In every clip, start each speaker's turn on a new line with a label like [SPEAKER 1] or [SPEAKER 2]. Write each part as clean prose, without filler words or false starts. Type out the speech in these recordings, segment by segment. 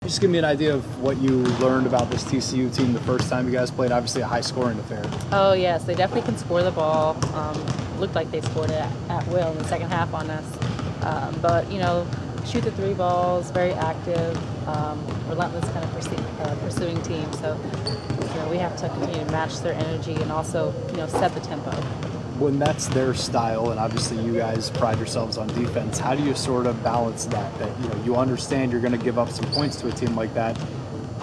[SPEAKER 1] Just give me an idea of what you learned about this TCU team the first time you guys played. Obviously a high-scoring affair.
[SPEAKER 2] Oh, yes, they definitely can score the ball. Looked like they scored it at will in the second half on us. But, shoot the three balls, very active, relentless kind of pursuing team. So, we have to continue to match their energy and also, set the tempo.
[SPEAKER 1] When that's their style, and obviously you guys pride yourselves on defense, how do you sort of balance that you understand you're going to give up some points to a team like that?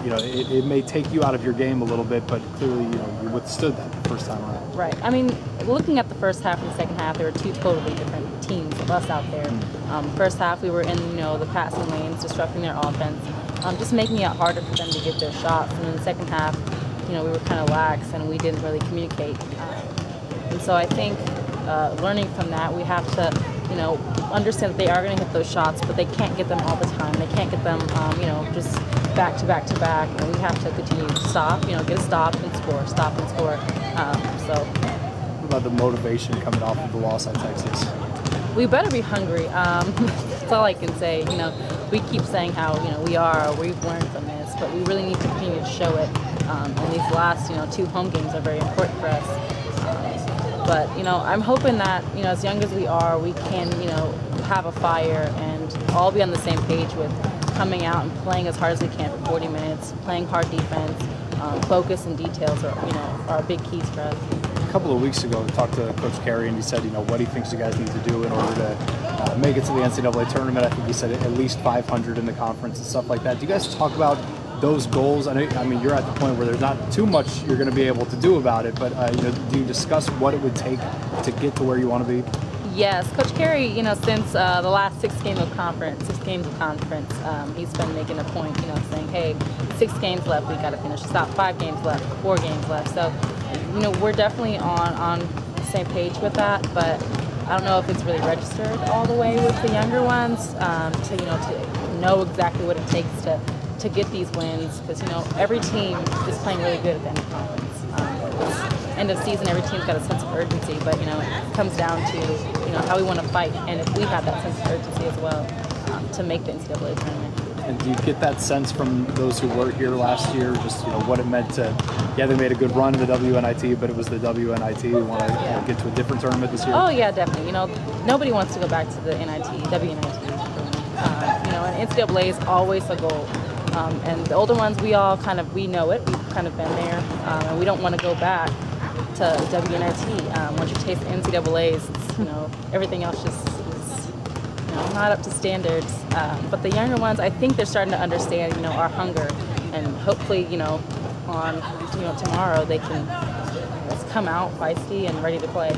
[SPEAKER 1] It may take you out of your game a little bit, but clearly you withstood that the first time around.
[SPEAKER 2] Right. I mean, looking at the first half and the second half, there were two totally different teams of us out there. First half, we were in the passing lanes, disrupting their offense, just making it harder for them to get their shots. And in the second half, we were kind of lax and we didn't really communicate. And so I think learning from that, we have to, understand that they are going to hit those shots, but they can't get them all the time. They can't get them, just back to back to back. And we have to continue to stop, get a stop and score, stop and score.
[SPEAKER 1] What about the motivation coming off of the loss at Texas?
[SPEAKER 2] We better be hungry. That's all I can say. We keep saying how, we've learned from this, but we really need to continue to show it. And these last, two home games are very important for us. But, I'm hoping that, as young as we are, we can, have a fire and all be on the same page with coming out and playing as hard as we can for 40 minutes, playing hard defense, focus and details are big keys for us.
[SPEAKER 1] A couple of weeks ago, we talked to Coach Carey, and he said, what he thinks you guys need to do in order to make it to the NCAA tournament. I think he said at least 500 in the conference and stuff like that. Do you guys talk about those goals? I mean, you're at the point where there's not too much you're going to be able to do about it, but do you discuss what it would take to get to where you want to be?
[SPEAKER 2] Yes, Coach Carey, since the last 6 games of conference, he's been making a point, saying, hey, 6 games left, we got to finish. Stop, 5 games left, 4 games left. So, we're definitely on the same page with that, but I don't know if it's really registered all the way with the younger ones to know exactly what it takes to get these wins, because every team is playing really good at the end of conference. End of season, every team's got a sense of urgency, but it comes down to how we want to fight, and if we have that sense of urgency as well to make the NCAA tournament.
[SPEAKER 1] And do you get that sense from those who were here last year, just what it meant to? Yeah, they made a good run in the WNIT, but it was the WNIT. You want to get to a different tournament this year?
[SPEAKER 2] Oh yeah, definitely. Nobody wants to go back to the WNIT. And NCAA is always a goal. And the older ones, we know it. We've kind of been there, and we don't want to go back to WNIT. Once you taste the NCAA's, everything else just is not up to standards. But the younger ones, I think they're starting to understand, our hunger, and hopefully, on tomorrow they can come out feisty and ready to play.